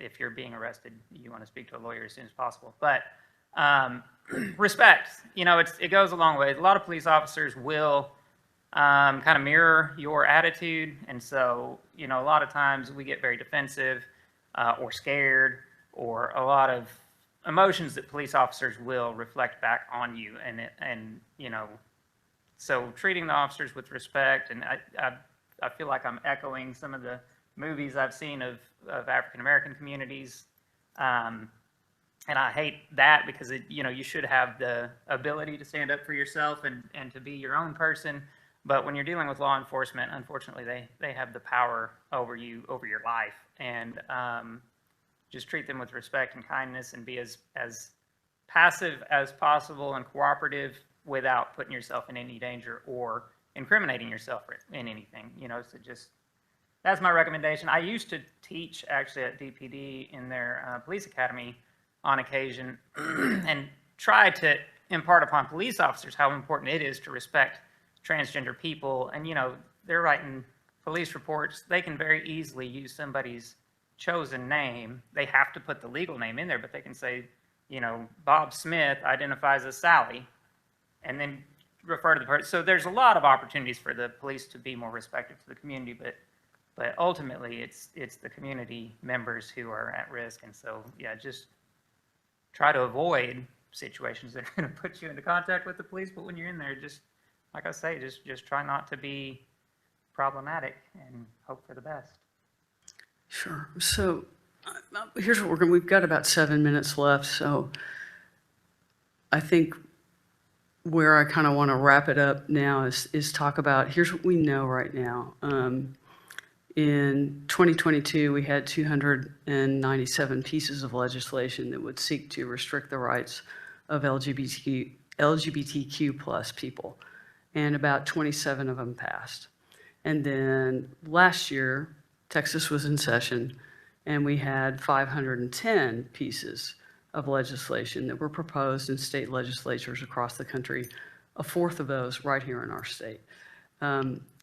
if you're being arrested, you want to speak to a lawyer as soon as possible. But respect, you know, it goes a long way. A lot of police officers will kind of mirror your attitude. And so, you know, a lot of times we get very defensive or scared, or a lot of emotions that police officers will reflect back on you. And you know, so treating the officers with respect, and I feel like I'm echoing some of the movies I've seen of African-American communities. And I hate that because, you know, you should have the ability to stand up for yourself and to be your own person. But when you're dealing with law enforcement, unfortunately, they have the power over you, over your life. And just treat them with respect and kindness, and be as passive as possible and cooperative without putting yourself in any danger or incriminating yourself in anything. You know, so just, that's my recommendation. I used to teach actually at DPD in their police academy on occasion and try to impart upon police officers how important it is to respect transgender people. And, you know, they're writing police reports. They can very easily use somebody's chosen name. They have to put the legal name in there, but they can say, you know, Bob Smith identifies as Sally, and then refer to the person. So there's a lot of opportunities for the police to be more respectful to the community, but ultimately it's the community members who are at risk. And so, yeah, just try to avoid situations that are going to put you into contact with the police. But when you're in there, just, like I say, just try not to be problematic and hope for the best. Sure. So here's what we've got about 7 minutes left. So I think where I kind of want to wrap it up now is talk about, here's what we know right now. In 2022, we had 297 pieces of legislation that would seek to restrict the rights of LGBTQ plus people, and about 27 of them passed. And then last year, Texas was in session, and we had 510 pieces of legislation that were proposed in state legislatures across the country, a fourth of those right here in our state.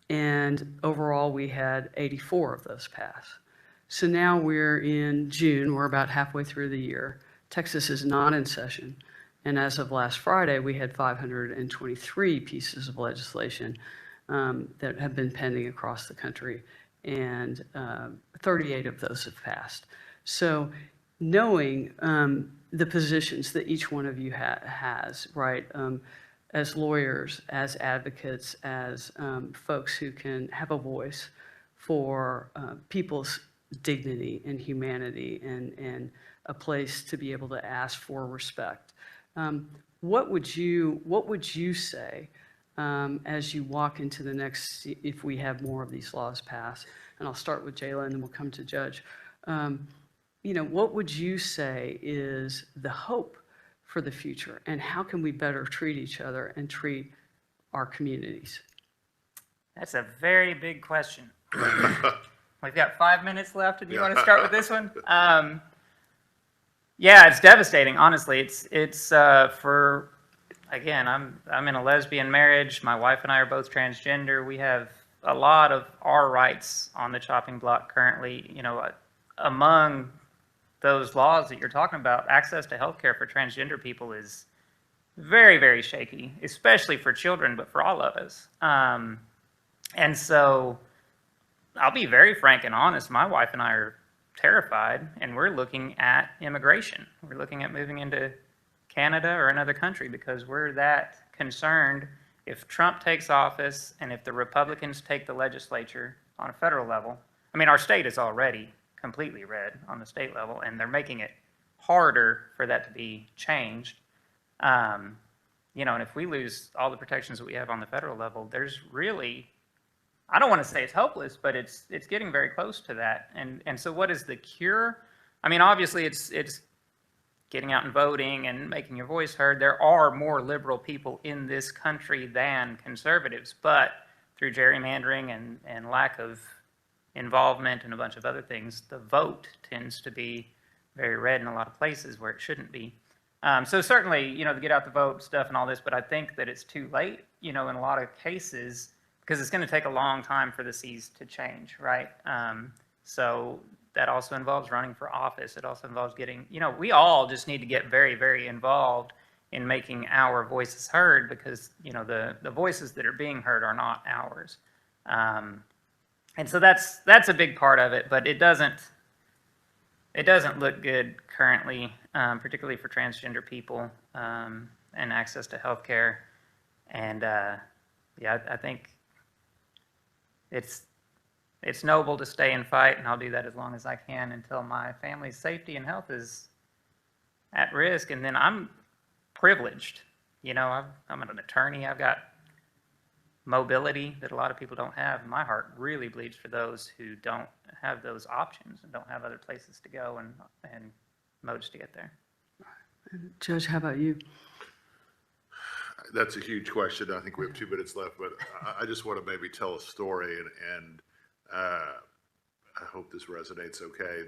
And overall, we had 84 of those pass. So now we're in June, we're about halfway through the year. Texas is not in session. And as of last Friday, we had 523 pieces of legislation that have been pending across the country, and 38 of those have passed. So knowing the positions that each one of you has, right? as lawyers, as advocates, as folks who can have a voice for people's dignity and humanity and a place to be able to ask for respect. What would you say as you walk into the next, if we have more of these laws passed? And I'll start with Jayla and then we'll come to Judge. What would you say is the hope for the future, and how can we better treat each other and treat our communities? That's a very big question. We've got 5 minutes left. Do you want to start with this one? Yeah, it's devastating. Honestly, it's for, again, I'm in a lesbian marriage. My wife and I are both transgender. We have a lot of our rights on the chopping block currently. Among those laws that you're talking about, access to health care for transgender people is very, very shaky, especially for children, but for all of us. And so I'll be very frank and honest. My wife and I are terrified, and we're looking at immigration. We're looking at moving into Canada or another country because we're that concerned. If Trump takes office and if the Republicans take the legislature on a federal level, I mean, our state is already completely red on the state level, and they're making it harder for that to be changed. And if we lose all the protections that we have on the federal level, there's really, I don't want to say it's hopeless, but it's getting very close to that. And so what is the cure? I mean, obviously it's getting out and voting and making your voice heard. There are more liberal people in this country than conservatives, but through gerrymandering and lack of involvement and a bunch of other things, the vote tends to be very red in a lot of places where it shouldn't be. So certainly, to get out the vote stuff and all this, but I think that it's too late, in a lot of cases, because it's going to take a long time for the seas to change, right? So that also involves running for office. It also involves getting, we all just need to get very, very involved in making our voices heard, because, the voices that are being heard are not ours. And so that's a big part of it, but it doesn't look good currently, particularly for transgender people and access to health care. And I think it's noble to stay and fight, and I'll do that as long as I can until my family's safety and health is at risk. And then I'm privileged. I'm an attorney. I've got mobility that a lot of people don't have. My heart really bleeds for those who don't have those options and don't have other places to go and modes to get there. Judge, how about you? That's a huge question. I think we have 2 minutes left, but I just want to maybe tell a story, and I hope this resonates okay.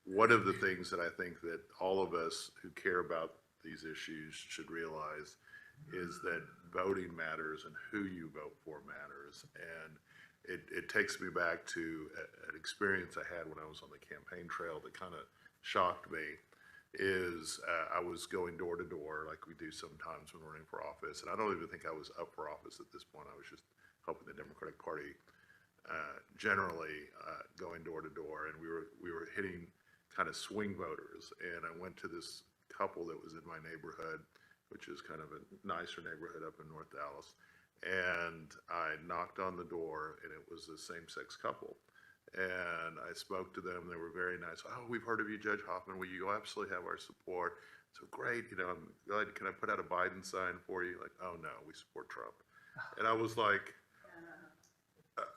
One of the things that I think that all of us who care about these issues should realize is that voting matters and who you vote for matters. And it takes me back to an experience I had when I was on the campaign trail that kind of shocked me. I was going door to door like we do sometimes when running for office. And I don't even think I was up for office at this point. I was just helping the Democratic Party generally going door to door. And we were hitting kind of swing voters. And I went to this couple that was in my neighborhood, which is kind of a nicer neighborhood up in North Dallas. And I knocked on the door, and it was a same-sex couple. And I spoke to them. They were very nice. Oh, we've heard of you, Judge Hoffman. Will you absolutely have our support? So great. I'm glad. Can I put out a Biden sign for you? Like, oh, no, we support Trump. And I was like,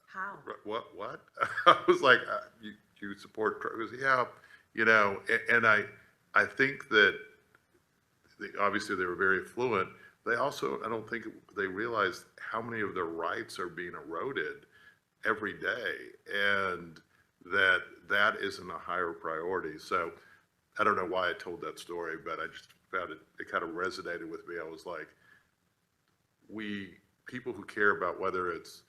how? What? I was like, you support Trump? He goes, yeah. And I think that obviously they were very affluent. They also, I don't think they realized how many of their rights are being eroded every day, and that isn't a higher priority. So I don't know why I told that story, but I just found it kind of resonated with me. I was like, people who care about whether it's,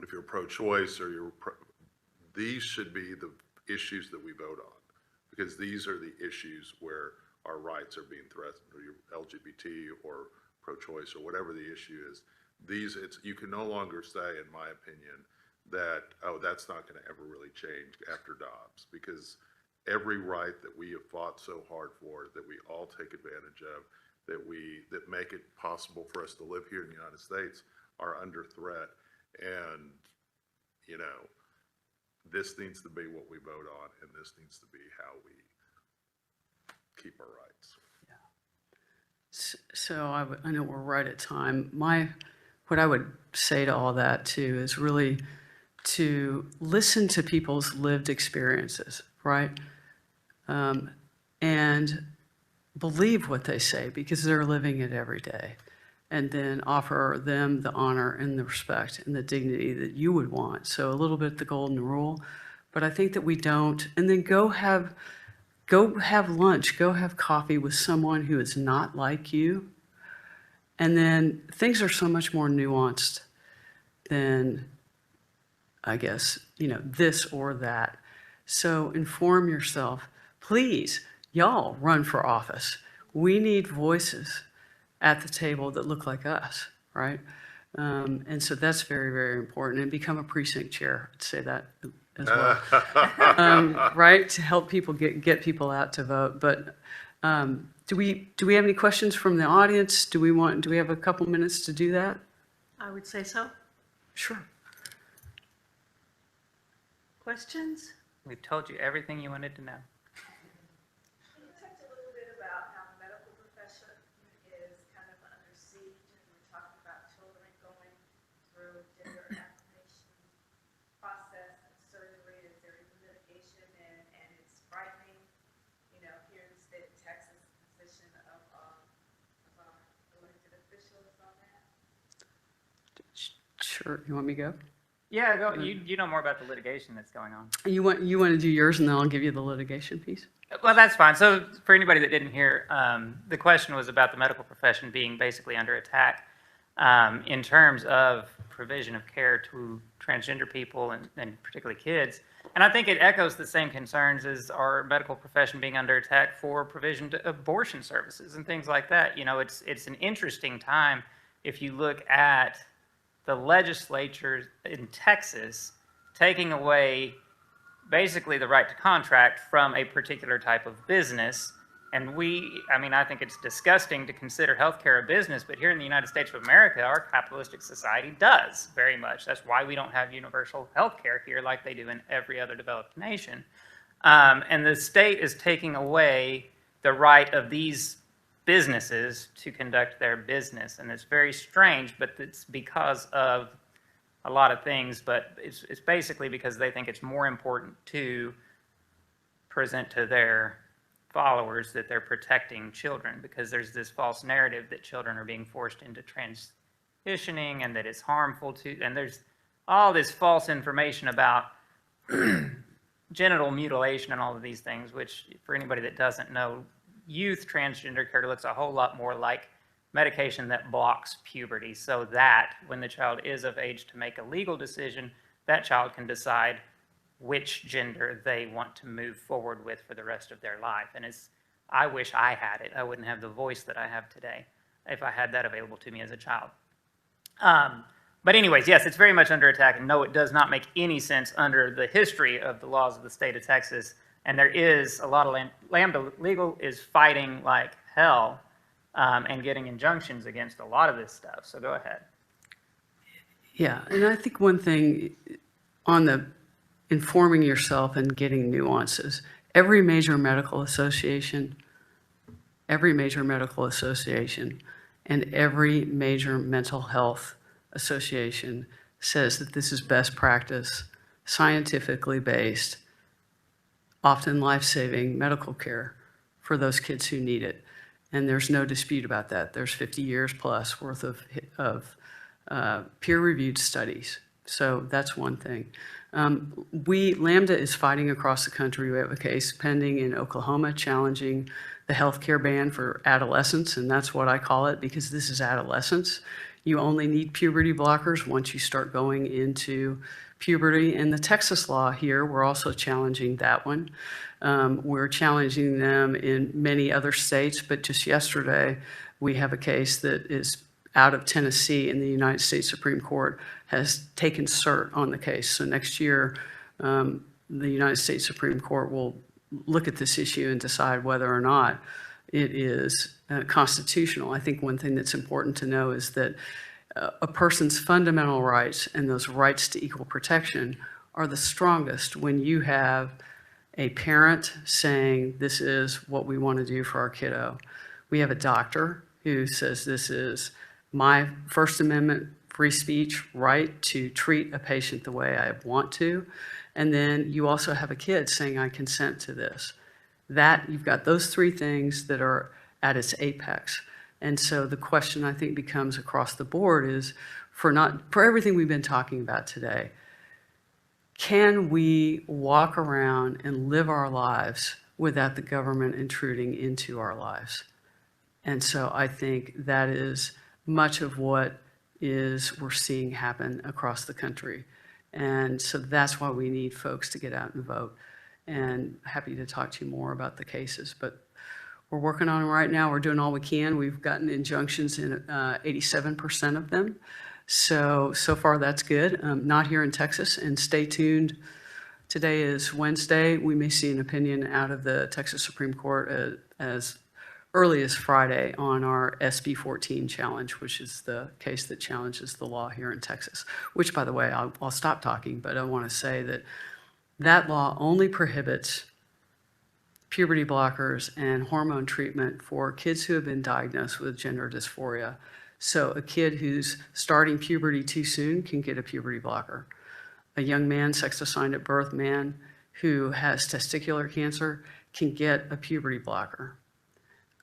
if you're pro-choice or these should be the issues that we vote on, because these are the issues where our rights are being threatened, or you're LGBT or pro-choice or whatever the issue is. You can no longer say, in my opinion, that, oh, that's not going to ever really change after Dobbs, because every right that we have fought so hard for, that we all take advantage of, that make it possible for us to live here in the United States are under threat. And, you know, this needs to be what we vote on, and this needs to be how we keep our rights. So I know we're right at time. What I would say to all that too is really to listen to people's lived experiences, right? And believe what they say because they're living it every day. And then offer them the honor and the respect and the dignity that you would want. So a little bit the golden rule, but I think that we don't. And then go have lunch, go have coffee with someone who is not like you. And then things are so much more nuanced than, I guess, you know, this or that. So inform yourself. Please, y'all run for office. We need voices at the table that look like us, right? And so that's very, very important. And become a precinct chair. I'd say that as well, right? To help people get people out to vote. But do we have any questions from the audience? Do we have a couple minutes to do that? I would say so. Sure. Questions? We've told you everything you wanted to know. Can you touch a little bit about how the medical profession is kind of under siege, and we're talking about children going through gender affirmation process and surgery, is there even litigation, and it's frightening, you know, here in the state of Texas, the position of our elected officials on that? Sure. You want me to go? Yeah, go, you know more about the litigation that's going on. You want to do yours, and then I'll give you the litigation piece. Well, that's fine. So for anybody that didn't hear, the question was about the medical profession being basically under attack in terms of provision of care to transgender people and particularly kids. And I think it echoes the same concerns as our medical profession being under attack for provision to abortion services and things like that. You know, it's an interesting time if you look at the legislature in Texas taking away basically the right to contract from a particular type of business. And I mean, I think it's disgusting to consider healthcare a business, but here in the United States of America, our capitalistic society does very much. That's why we don't have universal healthcare here like they do in every other developed nation. And the state is taking away the right of these businesses to conduct their business. And it's very strange, but it's because of a lot of things, but it's basically because they think it's more important to present to their followers that they're protecting children, because there's this false narrative that children are being forced into transitioning and that it's harmful to, and there's all this false information about genital mutilation and all of these things, which for anybody that doesn't know, youth transgender care looks a whole lot more like medication that blocks puberty, so that when the child is of age to make a legal decision, that child can decide which gender they want to move forward with for the rest of their life. And I wish I had it. I wouldn't have the voice that I have today if I had that available to me as a child. But anyways, yes, it's very much under attack, and no, it does not make any sense under the history of the laws of the state of Texas. And there is a lot of Lambda Legal is fighting like hell and getting injunctions against a lot of this stuff. So go ahead. Yeah, and I think one thing on the informing yourself and getting nuances, every major medical association, and every major mental health association says that this is best practice, scientifically based, often life-saving medical care for those kids who need it. And there's no dispute about that. There's 50 years plus worth of peer-reviewed studies. So that's one thing. Lambda is fighting across the country. We have a case pending in Oklahoma challenging the healthcare ban for adolescents, and that's what I call it because this is adolescence. You only need puberty blockers once you start going into puberty. And the Texas law here, we're also challenging that one. We're challenging them in many other states, but just yesterday, we have a case that is out of Tennessee, and the United States Supreme Court has taken cert on the case. So next year, the United States Supreme Court will look at this issue and decide whether or not it is constitutional. I think one thing that's important to know is that a person's fundamental rights and those rights to equal protection are the strongest when you have a parent saying, this is what we want to do for our kiddo. We have a doctor who says, this is my First Amendment free speech right to treat a patient the way I want to. And then you also have a kid saying, I consent to this. That, you've got those three things that are at its apex. And so the question I think becomes across the board is, for everything we've been talking about today, can we walk around and live our lives without the government intruding into our lives? And so I think that is much of what we're seeing happen across the country. And so that's why we need folks to get out and vote. And happy to talk to you more about the cases, but we're working on them right now. We're doing all we can. We've gotten injunctions in 87% of them. So far that's good. Not here in Texas, and stay tuned. Today is Wednesday. We may see an opinion out of the Texas Supreme Court as early as Friday on our SB 14 challenge, which is the case that challenges the law here in Texas, which, by the way, I'll stop talking, but I want to say that that law only prohibits puberty blockers and hormone treatment for kids who have been diagnosed with gender dysphoria. So a kid who's starting puberty too soon can get a puberty blocker. A young man, sex assigned at birth man, who has testicular cancer can get a puberty blocker.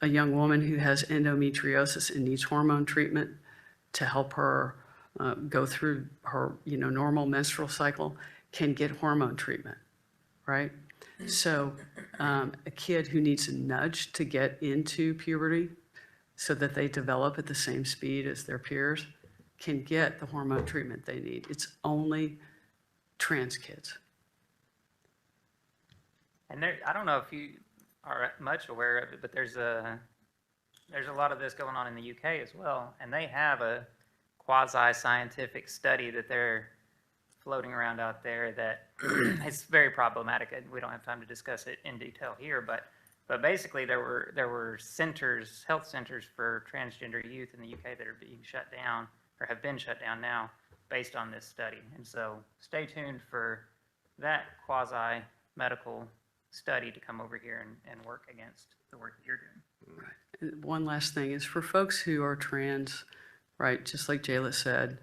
A young woman who has endometriosis and needs hormone treatment to help her go through her normal menstrual cycle can get hormone treatment, right? So a kid who needs a nudge to get into puberty so that they develop at the same speed as their peers can get the hormone treatment they need. It's only trans kids. And there, I don't know if you are much aware of it, but there's a lot of this going on in the UK as well, and they have a quasi-scientific study that they're floating around out there that is very problematic, and we don't have time to discuss it in detail here, but basically there were centers, health centers for transgender youth in the UK that are being shut down or have been shut down now based on this study. And so stay tuned for that quasi-medical study to come over here and work against the work that you're doing. Right. And one last thing is for folks who are trans, right, just like Jayla said,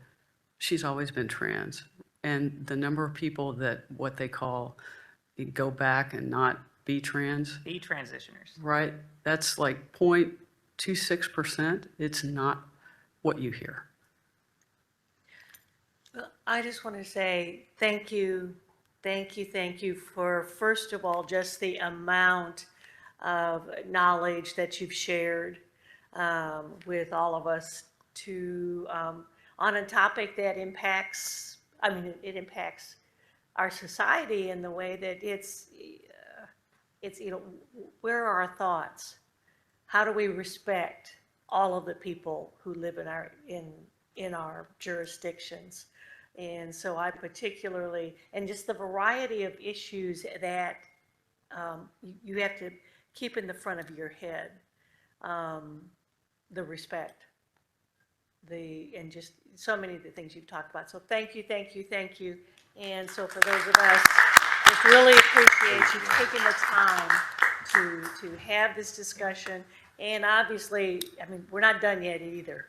she's always been trans. And the number of people that what they call go back and not be trans. Be transitioners. Right, that's like 0.26%. It's not what you hear. Well, I just want to say thank you for, first of all, just the amount of knowledge that you've shared with all of us on a topic that impacts, it impacts our society in the way that it's, where are our thoughts? How do we respect all of the people who live in our jurisdictions? And so I particularly, and just the variety of issues that you have to keep in the front of your head, the respect, and just so many of the things you've talked about. So thank you. And so for those of us, just really appreciate you taking the time to have this discussion. And obviously, we're not done yet either.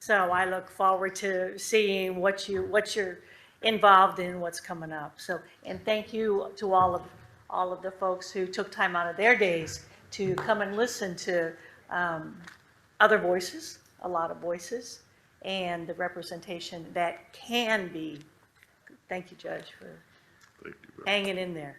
So I look forward to seeing what you're involved in, what's coming up. So, and thank you to all of the folks who took time out of their days to come and listen to other voices, a lot of voices, and the representation that can be. Thank you, Judge, for hanging in there.